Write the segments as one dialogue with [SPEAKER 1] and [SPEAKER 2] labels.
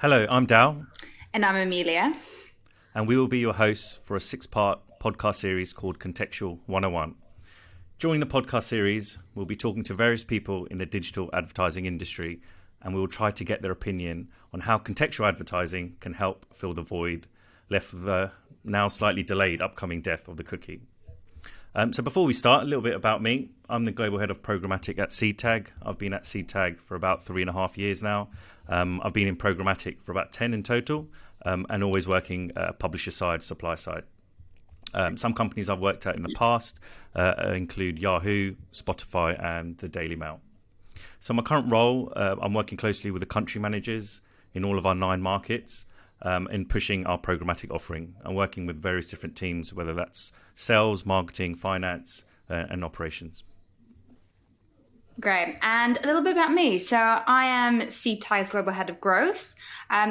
[SPEAKER 1] Hello, I'm Dal,
[SPEAKER 2] And I'm Emilia.
[SPEAKER 1] and we will be your hosts for a 6-part podcast series called Contextual 101. During the podcast series, we'll be talking to various people in the digital advertising industry, and we will try to get their opinion on how contextual advertising can help fill the void left with the now slightly delayed upcoming death of the cookie. So before we start, a little bit about me. I'm the Global Head of Programmatic at Seedtag. I've been at Seedtag for about 3.5 years now. I've been in programmatic for about 10 in total, and always working publisher side, supply side. Some companies I've worked at in the past include Yahoo, Spotify, and the Daily Mail. So my current role, I'm working closely with the country managers in all of our 9 markets in pushing our programmatic offering and working with various different teams, whether that's sales, marketing, finance, and operations.
[SPEAKER 2] Great. And a little bit about me. So I am Seedtag's Global Head of Growth.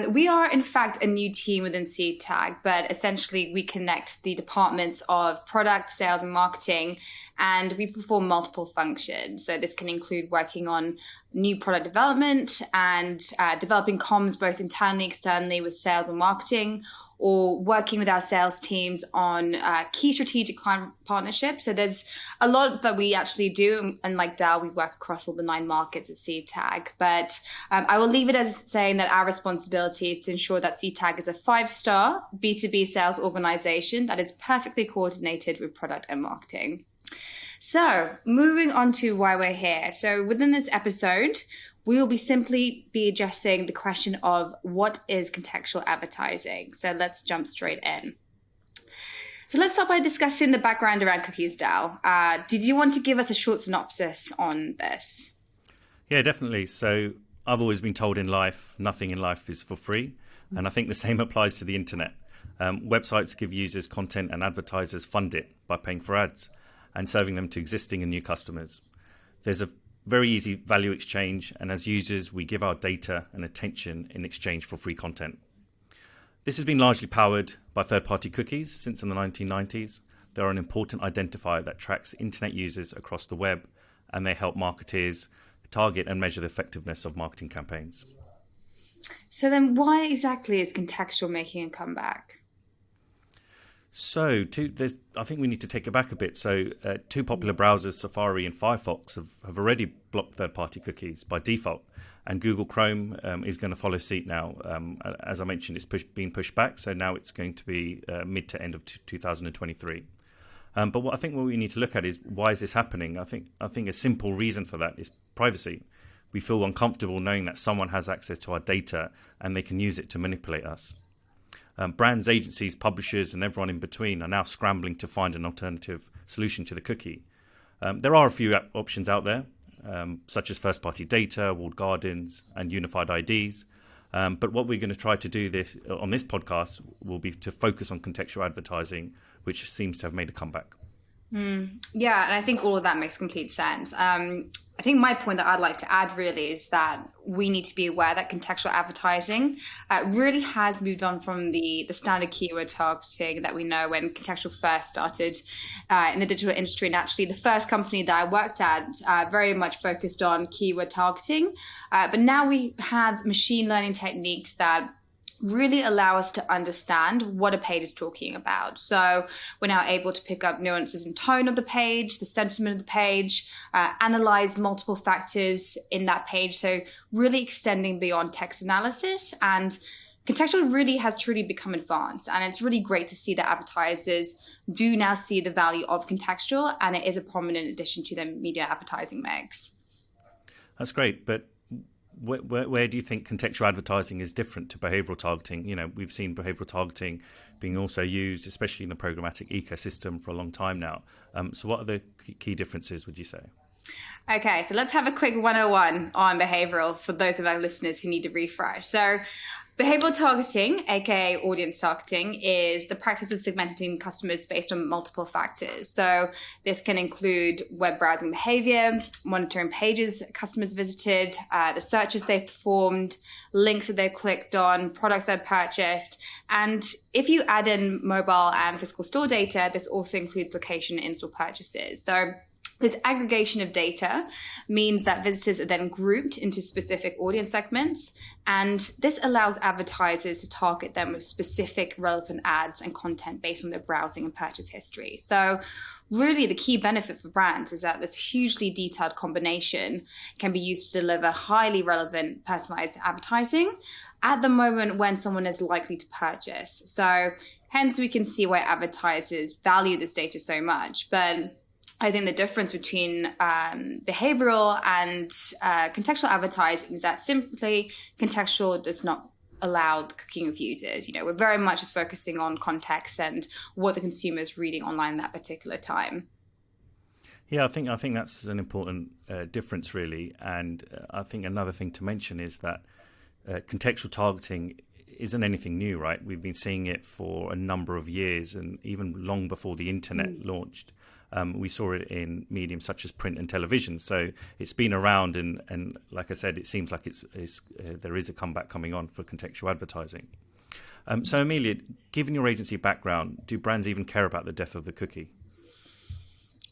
[SPEAKER 2] We are, in fact, a new team within Seedtag, but essentially we connect the departments of product, sales, and marketing, and we perform multiple functions. So this can include working on new product development and developing comms both internally, externally with sales and marketing, or working with our sales teams on key strategic client partnerships. So there's a lot that we actually do. And like Dal, we work across all the 9 markets at Seedtag. But I will leave it as saying that our responsibility is to ensure that Seedtag is a 5-star B2B sales organization that is perfectly coordinated with product and marketing. So moving on to why we're here. So within this episode, we will simply be addressing the question of what is contextual advertising. So let's jump straight in. So let's start by discussing the background around cookies, Dal. Did you want to give us a short synopsis on this?
[SPEAKER 1] Yeah, definitely. So I've always been told in life, nothing in life is for free. And I think the same applies to the internet. Websites give users content and advertisers fund it by paying for ads and serving them to existing and new customers. There's a very easy value exchange, and as users, we give our data and attention in exchange for free content. This has been largely powered by third-party cookies since in the 1990s. They are an important identifier that tracks internet users across the web, and they help marketers target and measure the effectiveness of marketing campaigns.
[SPEAKER 2] So then why exactly is contextual making a comeback?
[SPEAKER 1] So, I think we need to take it back a bit. So, 2 popular browsers, Safari and Firefox, have already blocked third-party cookies by default. And Google Chrome is going to follow suit now. As I mentioned, it's been pushed back. So now it's going to be mid to end of 2023. But what we need to look at is, why is this happening? I think a simple reason for that is privacy. We feel uncomfortable knowing that someone has access to our data and they can use it to manipulate us. Brands, agencies, publishers, and everyone in between are now scrambling to find an alternative solution to the cookie. There are a few options out there, such as first-party data, walled gardens, and unified IDs. But what we're going to try to do on this podcast will be to focus on contextual advertising, which seems to have made a comeback.
[SPEAKER 2] Yeah, and I think all of that makes complete sense. I think my point that I'd like to add really is that we need to be aware that contextual advertising really has moved on from the standard keyword targeting that we know when contextual first started in the digital industry. And actually the first company that I worked at very much focused on keyword targeting. But now we have machine learning techniques that really allow us to understand what a page is talking about. So we're now able to pick up nuances in tone of the page, the sentiment of the page, analyze multiple factors in that page. So really extending beyond text analysis, and contextual really has truly become advanced. And it's really great to see that advertisers do now see the value of contextual, and it is a prominent addition to their media advertising mix.
[SPEAKER 1] That's great, but where do you think contextual advertising is different to behavioral targeting? You know, we've seen behavioral targeting being also used, especially in the programmatic ecosystem, for a long time now. So what are the key differences, would you say?
[SPEAKER 2] Okay, so let's have a quick 101 on behavioral for those of our listeners who need to refresh. So behavioral targeting, aka audience targeting, is the practice of segmenting customers based on multiple factors. So this can include web browsing behavior, monitoring pages customers visited, the searches they've performed, links that they've clicked on, products they've purchased. And if you add in mobile and physical store data, this also includes location and in-store purchases. So This aggregation of data means that visitors are then grouped into specific audience segments, and this allows advertisers to target them with specific relevant ads and content based on their browsing and purchase history. So really the key benefit for brands is that this hugely detailed combination can be used to deliver highly relevant personalized advertising at the moment when someone is likely to purchase. So hence we can see why advertisers value this data so much. But I think the difference between behavioral and contextual advertising is that simply contextual does not allow the cooking of users. We're very much just focusing on context and what the consumer is reading online at that particular time.
[SPEAKER 1] Yeah, I think that's an important difference, really. And I think another thing to mention is that contextual targeting isn't anything new, right? We've been seeing it for a number of years, and even long before the internet launched. We saw it in mediums such as print and television. So it's been around, and like I said, it seems like there is a comeback coming on for contextual advertising. So Emilia, given your agency background, do brands even care about the death of the cookie?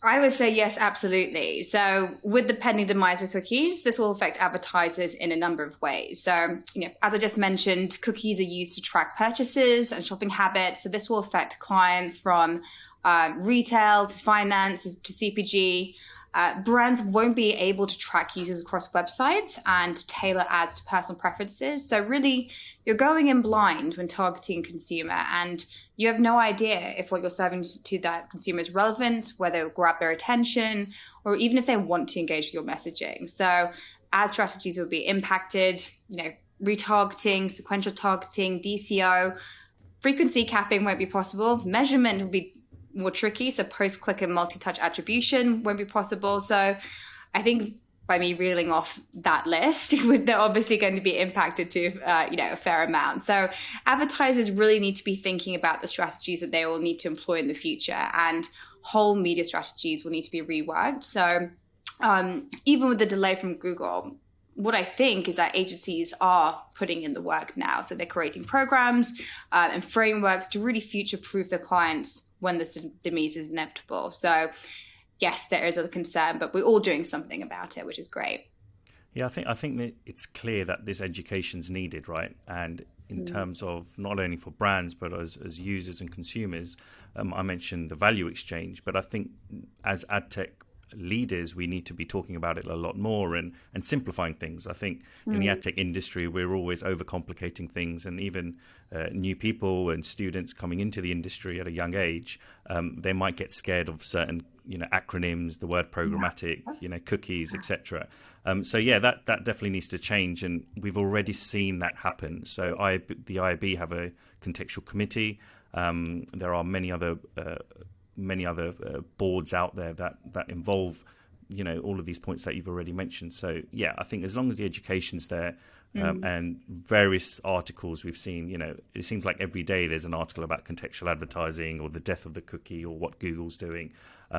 [SPEAKER 2] I would say yes, absolutely. So with the pending demise of cookies, this will affect advertisers in a number of ways. So, as I just mentioned, cookies are used to track purchases and shopping habits. So this will affect clients from retail to finance to CPG. Brands won't be able to track users across websites and tailor ads to personal preferences. So really, you're going in blind when targeting a consumer, and you have no idea if what you're serving to that consumer is relevant, whether it will grab their attention, or even if they want to engage with your messaging. So ad strategies will be impacted, retargeting, sequential targeting, DCO, frequency capping won't be possible, measurement will be more tricky. So post-click and multi-touch attribution won't be possible. So I think by me reeling off that list, they're obviously going to be impacted to a fair amount. So advertisers really need to be thinking about the strategies that they will need to employ in the future, and whole media strategies will need to be reworked. So even with the delay from Google, what I think is that agencies are putting in the work now. So they're creating programs and frameworks to really future-proof their clients when this demise is inevitable. So yes, there is a concern, but we're all doing something about it, which is great.
[SPEAKER 1] Yeah, I think that it's clear that this education's needed, right? And in terms of not only for brands, but as users and consumers, I mentioned the value exchange, but I think as ad tech leaders, we need to be talking about it a lot more and simplifying things. I think in the ad tech industry, we're always overcomplicating things, and even new people and students coming into the industry at a young age, they might get scared of certain acronyms, the word programmatic, cookies, etc. So yeah, that definitely needs to change, and we've already seen that happen. So the IAB have a contextual committee. There are many other boards out there that involve all of these points that you've already mentioned. So yeah, I think as long as the education's there, and various articles we've seen, it seems like every day there's an article about contextual advertising or the death of the cookie or what Google's doing.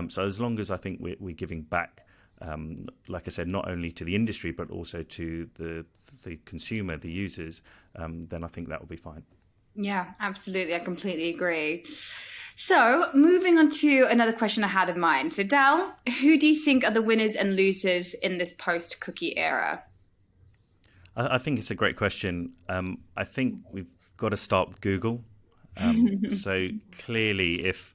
[SPEAKER 1] So as long as I think we're giving back, like I said, not only to the industry but also to the consumer, the users, then I think that will be fine.
[SPEAKER 2] Yeah, absolutely. I completely agree. So moving on to another question I had in mind. So Dal, who do you think are the winners and losers in this post-cookie era?
[SPEAKER 1] I think it's a great question. I think we've got to start with Google. So clearly, if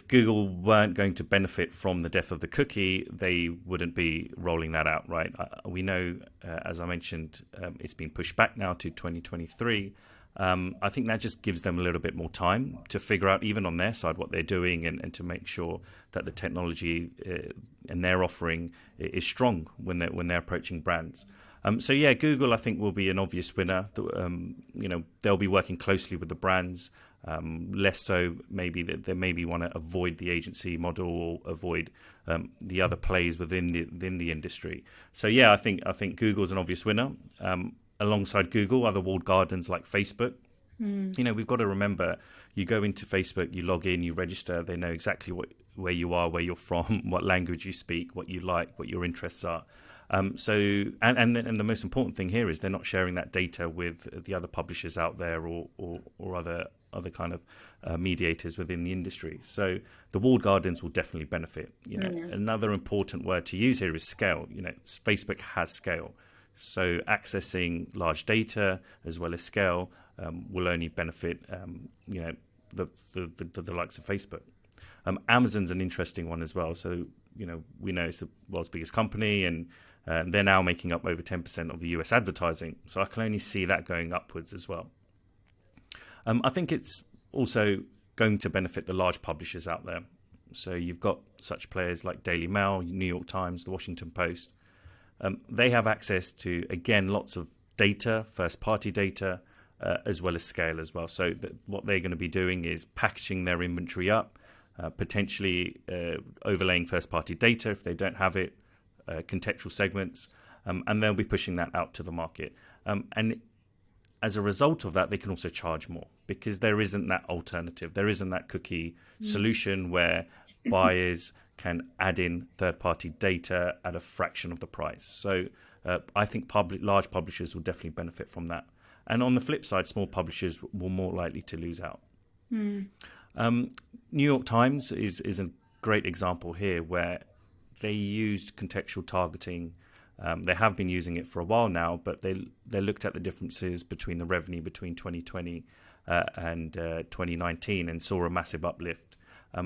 [SPEAKER 1] Google weren't going to benefit from the death of the cookie, they wouldn't be rolling that out, right? We know, as I mentioned, it's been pushed back now to 2023. I think that just gives them a little bit more time to figure out, even on their side, what they're doing and to make sure that the technology and their offering is strong when they're approaching brands. So yeah, Google I think will be an obvious winner. They'll be working closely with the brands. Less so maybe that they maybe want to avoid the agency model or avoid the other players within the industry. So yeah, I think Google's an obvious winner. Alongside Google, other walled gardens like Facebook. We've got to remember, you go into Facebook, you log in, you register, they know exactly where you are, where you're from, what language you speak, what you like, what your interests are. So the most important thing here is they're not sharing that data with the other publishers out there or other other kind of mediators within the industry. So the walled gardens will definitely benefit. Another important word to use here is scale. Facebook has scale. So accessing large data as well as scale will only benefit, the likes of Facebook. Amazon's an interesting one as well. So, we know it's the world's biggest company, and they're now making up over 10% of the US advertising. So I can only see that going upwards as well. I think it's also going to benefit the large publishers out there. So you've got such players like Daily Mail, New York Times, the Washington Post. They have access to, again, lots of data, first-party data, as well as scale as well. So what they're going to be doing is packaging their inventory up, potentially overlaying first-party data if they don't have it, contextual segments, and they'll be pushing that out to the market. And as a result of that, they can also charge more because there isn't that alternative. There isn't that cookie solution where buyers can add in third-party data at a fraction of the price. So I think large publishers will definitely benefit from that. And on the flip side, small publishers will more likely to lose out. New York Times is a great example here where they used contextual targeting. They have been using it for a while now, but they looked at the differences between the revenue between 2020 and 2019 and saw a massive uplift,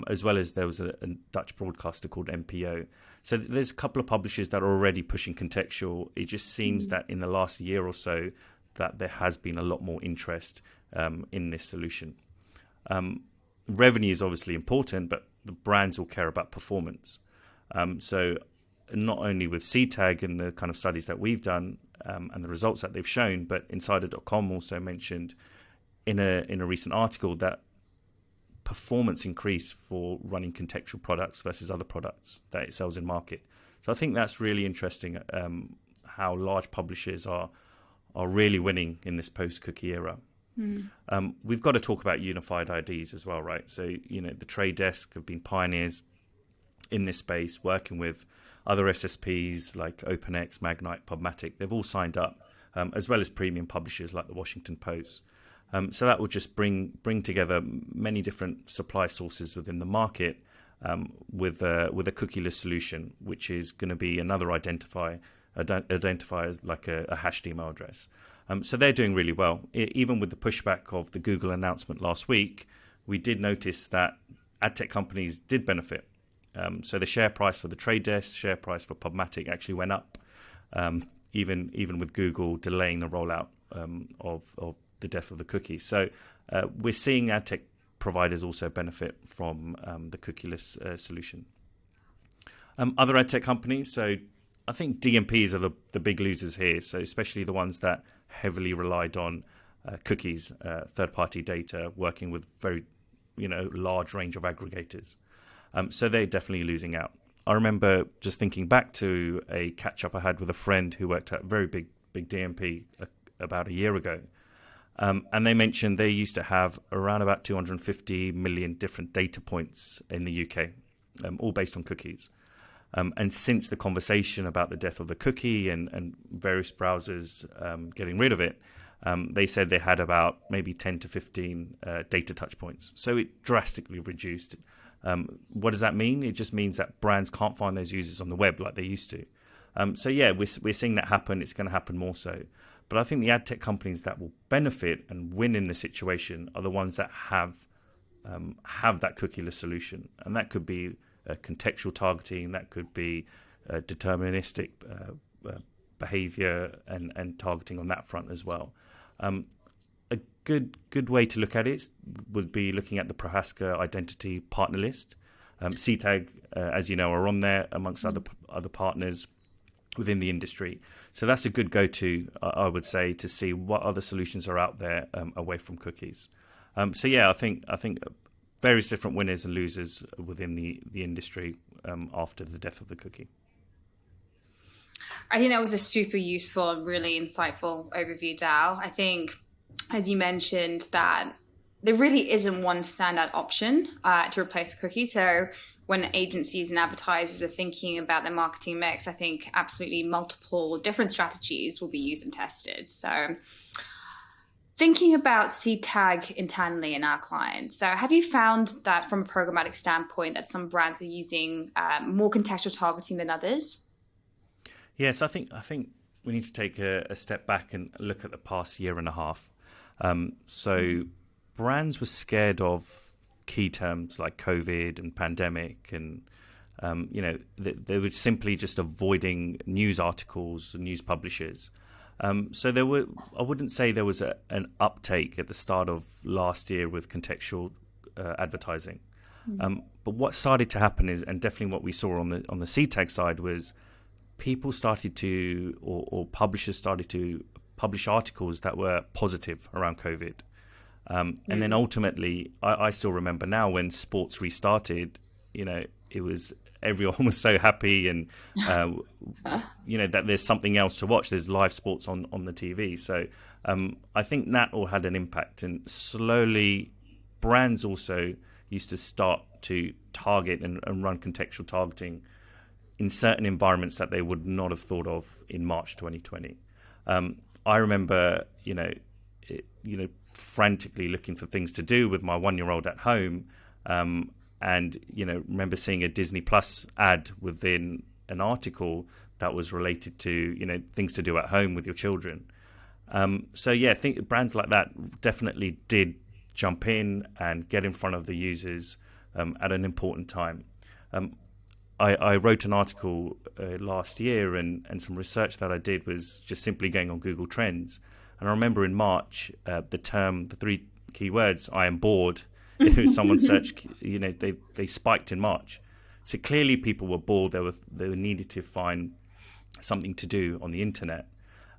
[SPEAKER 1] as well as there was a Dutch broadcaster called NPO. So there's a couple of publishers that are already pushing contextual. It just seems that in the last year or so that there has been a lot more interest in this solution. Revenue is obviously important, but the brands will care about performance. So not only with Seedtag and the kind of studies that we've done and the results that they've shown, but Insider.com also mentioned in a recent article that performance increased for running contextual products versus other products that it sells in market. So I think that's really interesting, how large publishers are really winning in this post-cookie era. We've got to talk about unified IDs as well, right? So, the Trade Desk have been pioneers in this space, working with other SSPs like OpenX, Magnite, Pubmatic. They've all signed up, as well as premium publishers like the Washington Post. So that will just bring together many different supply sources within the market with a cookieless solution, which is going to be another identifier like a hashed email address. So they're doing really well. Even with the pushback of the Google announcement last week, we did notice that ad tech companies did benefit. So the share price for the Trade Desk, share price for Pubmatic actually went up, even with Google delaying the rollout of the death of the cookie. So we're seeing ad tech providers also benefit from the cookieless solution. Other ad tech companies, so I think DMPs are the big losers here. So especially the ones that heavily relied on cookies, third-party data, working with very large range of aggregators. So they're definitely losing out. I remember just thinking back to a catch-up I had with a friend who worked at a very big DMP about a year ago. And they mentioned they used to have around about 250 million different data points in the UK, all based on cookies. And since the conversation about the death of the cookie and various browsers getting rid of it, they said they had about maybe 10 to 15 data touch points. So it drastically reduced. What does that mean? It just means that brands can't find those users on the web like they used to. So yeah, we're seeing that happen. It's going to happen more so. But I think the ad tech companies that will benefit and win in the situation are the ones that have that cookieless solution. And that could be contextual targeting, that could be deterministic behavior and targeting on that front as well. A good way to look at it would be looking at the Prohaska identity partner list. Seedtag, as you know, are on there amongst other partners within the industry. So that's a good go-to, I would say, to see what other solutions are out there away from cookies. So yeah, I think various different winners and losers within the industry after the death of the cookie.
[SPEAKER 2] I think that was a super useful and really insightful overview, Dal. I think, as you mentioned, that there really isn't one standout option to replace a cookie. So when agencies and advertisers are thinking about their marketing mix, I think absolutely multiple different strategies will be used and tested. So Thinking about Seedtag internally in our clients, so have you found that from a programmatic standpoint that some brands are using more contextual targeting than others?
[SPEAKER 1] Yes, I think we need to take a step back and look at the past year and a half. So brands were scared of key terms like COVID and pandemic, and they were simply just avoiding news articles and news publishers. So I wouldn't say there was an uptake at the start of last year with contextual advertising. But what started to happen is, and definitely what we saw on the Seedtag side, was people started to, or publishers started to publish articles that were positive around COVID. And then ultimately, I still remember now when sports restarted, it was, everyone was so happy, and that there's something else to watch. There's live sports on the TV. So I think that all had an impact, and slowly brands also used to start to target and run contextual targeting in certain environments that they would not have thought of in March 2020. I remember, frantically looking for things to do with my 1-year-old at home. And remember seeing a Disney Plus ad within an article that was related to, things to do at home with your children. I think brands like that definitely did jump in and get in front of the users at an important time. I wrote an article last year, and some research that I did was just simply going on Google Trends. And I remember in March, the 3 keywords, I am bored, someone searched, they spiked in March. So clearly people were bored. They needed to find something to do on the internet.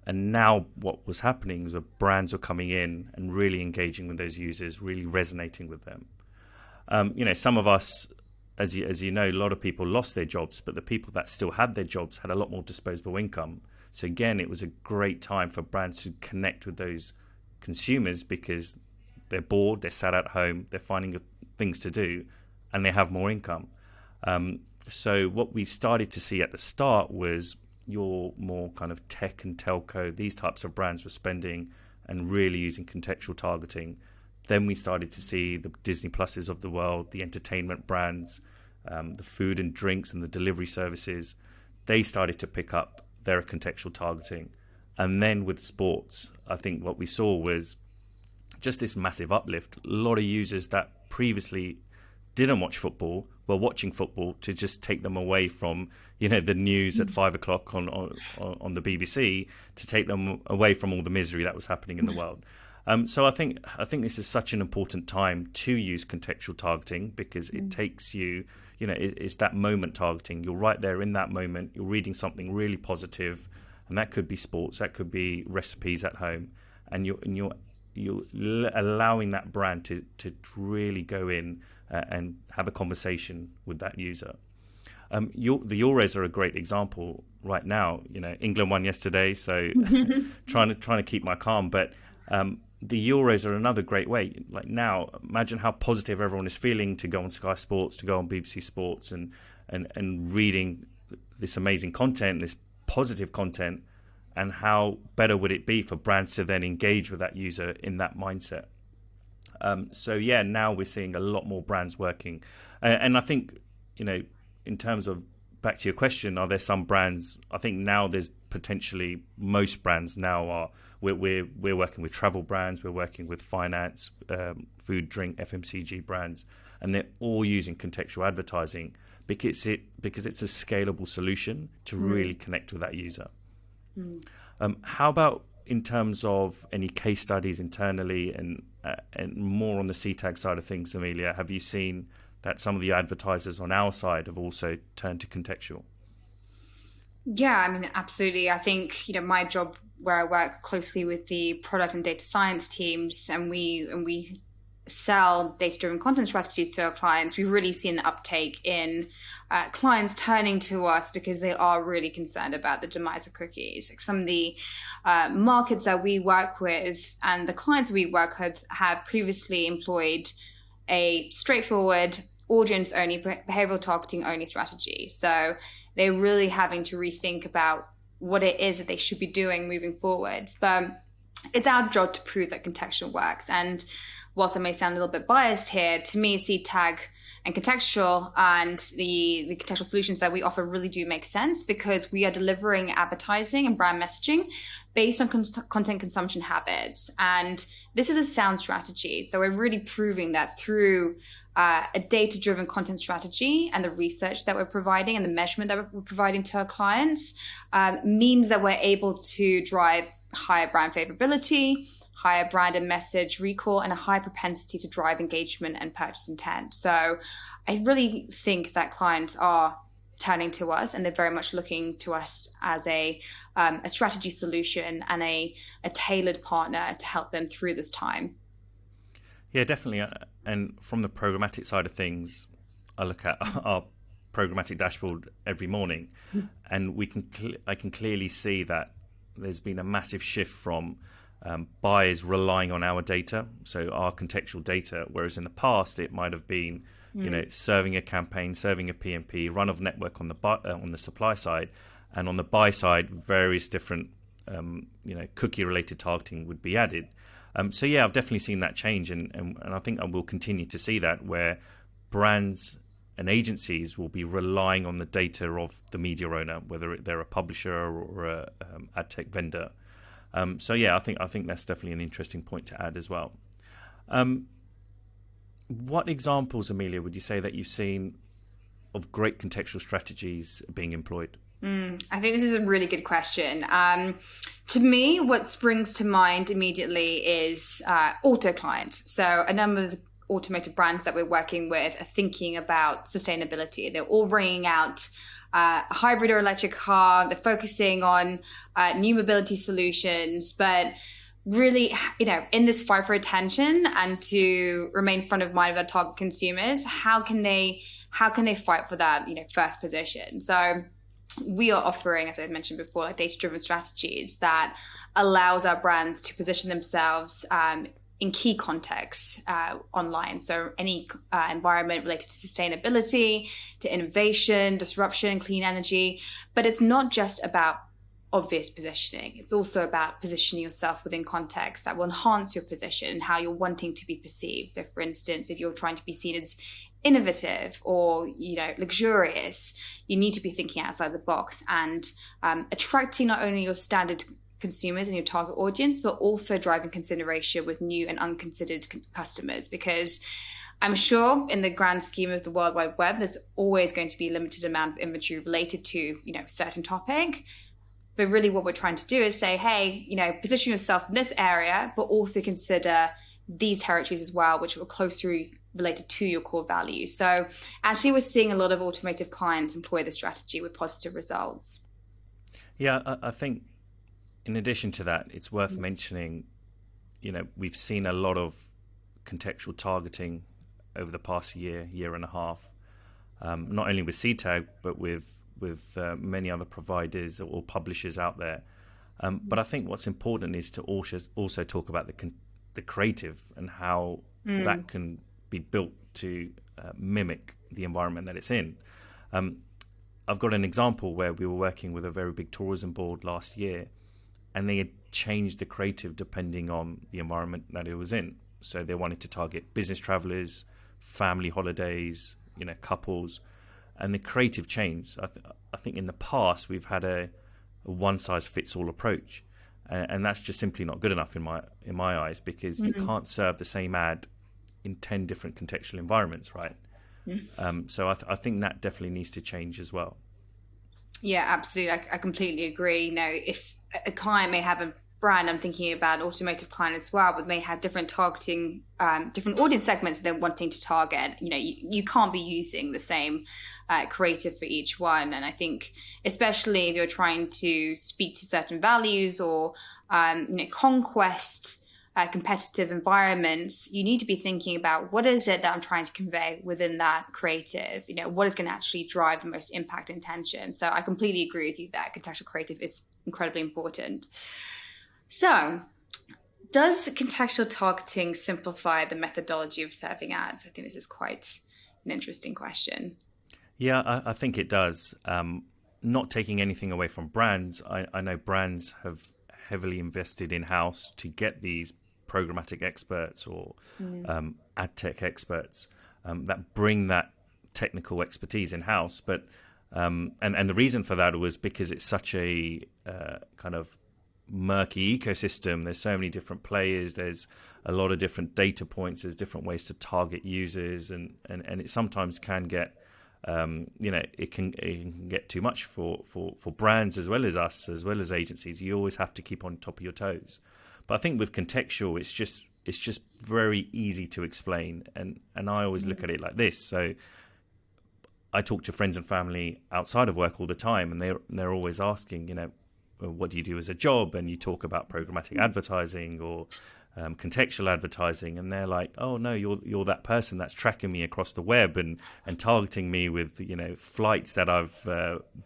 [SPEAKER 1] And now what was happening is that brands were coming in and really engaging with those users, really resonating with them. Some of us, as you know, a lot of people lost their jobs, but the people that still had their jobs had a lot more disposable income. So again, it was a great time for brands to connect with those consumers because they're bored, they're sat at home, they're finding things to do, and they have more income. So what we started to see at the start was your more kind of tech and telco, these types of brands were spending and really using contextual targeting. Then we started to see the Disney Pluses of the world, the entertainment brands, the food and drinks and the delivery services. They started to pick up their contextual targeting. And then with sports, I think what we saw was just this massive uplift. A lot of users that previously didn't watch football were watching football to just take them away from, the news at 5:00 on the BBC, to take them away from all the misery that was happening in the world. So I think this is such an important time to use contextual targeting because it takes you, it's that moment targeting. You're right there in that moment. You're reading something really positive, and that could be sports, that could be recipes at home, and you're allowing that brand to really go in and have a conversation with that user. The Euros are a great example right now. England won yesterday, so trying to keep my calm, but. The Euros are another great way. Like now, imagine how positive everyone is feeling to go on Sky Sports, to go on BBC Sports, and reading this amazing content, this positive content, and how better would it be for brands to then engage with that user in that mindset. Now we're seeing a lot more brands working, and I think in terms of back to your question, are there some brands? I think now there's potentially most brands now are. We're working with travel brands, we're working with finance, food, drink, FMCG brands, and they're all using contextual advertising because it's a scalable solution to really connect with that user. How about in terms of any case studies internally and more on the Seedtag side of things, Emilia? Have you seen that some of the advertisers on our side have also turned to contextual?
[SPEAKER 2] Yeah, I mean, absolutely. I think, my job where I work closely with the product and data science teams, and we sell data-driven content strategies to our clients, we really see an uptake in clients turning to us because they are really concerned about the demise of cookies. Like some of the markets that we work with and the clients we work with have previously employed a straightforward audience-only, behavioral targeting-only strategy. So they're really having to rethink about what it is that they should be doing moving forwards. But it's our job to prove that contextual works. And whilst I may sound a little bit biased here, to me, Seedtag and contextual and the contextual solutions that we offer really do make sense, because we are delivering advertising and brand messaging based on content consumption habits. And this is a sound strategy. So we're really proving that through a data-driven content strategy and the research that we're providing and the measurement that we're providing to our clients means that we're able to drive higher brand favorability, higher brand and message recall, and a high propensity to drive engagement and purchase intent. So I really think that clients are turning to us, and they're very much looking to us as a strategy solution and a tailored partner to help them through this time.
[SPEAKER 1] Yeah, definitely. And from the programmatic side of things, I look at our programmatic dashboard every morning, and I can clearly see that there's been a massive shift from buyers relying on our data, so our contextual data, whereas in the past it might have been, serving a campaign, serving a PMP, run of network on the supply side, and on the buy side, various different cookie-related targeting would be added. So yeah, I've definitely seen that change, and I think I will continue to see that, where brands and agencies will be relying on the data of the media owner, whether they're a publisher or a ad tech vendor. So yeah, I think that's definitely an interesting point to add as well. What examples, Emilia, would you say that you've seen of great contextual strategies being employed?
[SPEAKER 2] I think this is a really good question. To me, what springs to mind immediately is auto clients. So a number of the automotive brands that we're working with are thinking about sustainability. They're all bringing out a hybrid or electric car. They're focusing on new mobility solutions, but really, in this fight for attention and to remain front of mind of our target consumers, how can they fight for that, first position? So we are offering, as I mentioned before, like data-driven strategies that allows our brands to position themselves in key contexts online. So any environment related to sustainability, to innovation, disruption, clean energy. But it's not just about obvious positioning. It's also about positioning yourself within context that will enhance your position and how you're wanting to be perceived. So for instance, if you're trying to be seen as innovative or luxurious, you need to be thinking outside the box and attracting not only your standard consumers and your target audience, but also driving consideration with new and unconsidered customers. Because I'm sure in the grand scheme of the World Wide Web, there's always going to be a limited amount of inventory related to certain topic. But really what we're trying to do is say, hey, position yourself in this area, but also consider these territories as well, which are closely related to your core values. So actually we're seeing a lot of automotive clients employ the strategy with positive results.
[SPEAKER 1] Yeah, I think in addition to that, it's worth mentioning, we've seen a lot of contextual targeting over the past year and a half, not only with Seedtag, but with many other providers or publishers out there. But I think what's important is to also talk about the creative and how that can be built to mimic the environment that it's in. I've got an example where we were working with a very big tourism board last year, and they had changed the creative depending on the environment that it was in. So they wanted to target business travelers, family holidays, couples, and the creative changed. I think in the past we've had a one-size-fits-all approach, and that's just simply not good enough in my eyes, because you can't serve the same ad in 10 different contextual environments, right? So I think that definitely needs to change as well.
[SPEAKER 2] Yeah, absolutely. I completely agree. If a client may have a brand, I'm thinking about an automotive client as well, but may have different targeting, different audience segments they're wanting to target. You can't be using the same creative for each one. And I think especially if you're trying to speak to certain values or conquest competitive environments, you need to be thinking about what is it that I'm trying to convey within that creative, what is going to actually drive the most impact and intention. So I completely agree with you that contextual creative is incredibly important. So does contextual targeting simplify the methodology of serving ads? I think this is quite an interesting question.
[SPEAKER 1] Yeah, I think it does. Not taking anything away from brands, I know brands have heavily invested in-house to get these programmatic experts or ad tech experts that bring that technical expertise in-house. But and the reason for that was because it's such a kind of murky ecosystem. There's so many different players. There's a lot of different data points. There's different ways to target users, and it sometimes can get it can get too much for brands as well as us, as well as agencies. You always have to keep on top of your toes. But I think with contextual, it's just very easy to explain, and I always look at it like this. So I talk to friends and family outside of work all the time, and they're always asking, what do you do as a job? And you talk about programmatic advertising or contextual advertising, and they're like, oh no, you're that person that's tracking me across the web and targeting me with flights that I've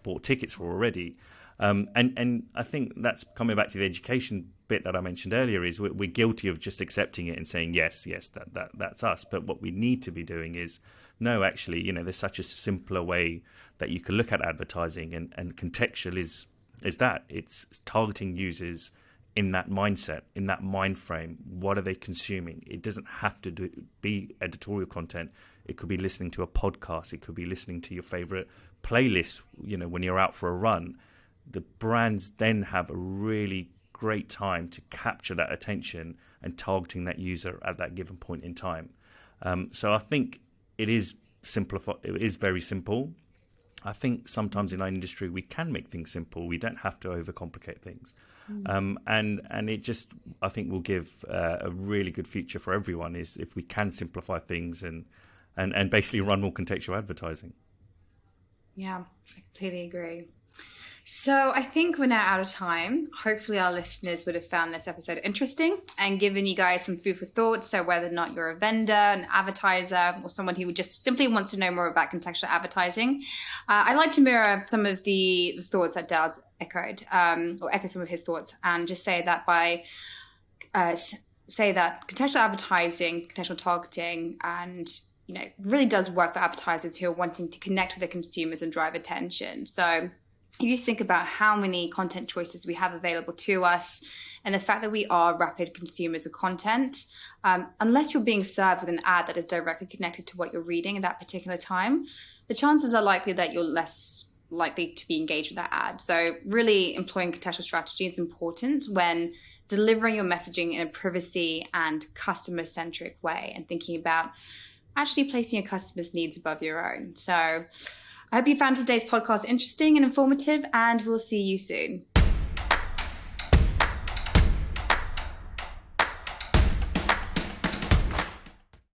[SPEAKER 1] bought tickets for already. And I think that's coming back to the education bit that I mentioned earlier, is we're guilty of just accepting it and saying yes, that's us. But what we need to be doing is, no, actually, there's such a simpler way that you can look at advertising, and contextual is that. It's targeting users in that mindset, in that mind frame. What are they consuming? It doesn't have to be editorial content. It could be listening to a podcast. It could be listening to your favorite playlist, when you're out for a run. The brands then have a really great time to capture that attention and targeting that user at that given point in time. So I think it is very simple. I think sometimes in our industry we can make things simple. We don't have to overcomplicate things. And it just, I think, will give a really good future for everyone, is if we can simplify things and basically run more contextual advertising.
[SPEAKER 2] Yeah, I completely agree. So I think we're now out of time. Hopefully our listeners would have found this episode interesting and given you guys some food for thought. So whether or not you're a vendor, an advertiser, or someone who just simply wants to know more about contextual advertising, I'd like to mirror some of the thoughts that Dal's echoed, or echo some of his thoughts, and just say that contextual advertising, contextual targeting, and really does work for advertisers who are wanting to connect with their consumers and drive attention. So if you think about how many content choices we have available to us, and the fact that we are rapid consumers of content, unless you're being served with an ad that is directly connected to what you're reading at that particular time, the chances are likely that you're less likely to be engaged with that ad. So really employing contextual strategy is important when delivering your messaging in a privacy and customer-centric way, and thinking about actually placing your customers' needs above your own. So I hope you found today's podcast interesting and informative, and we'll see you soon.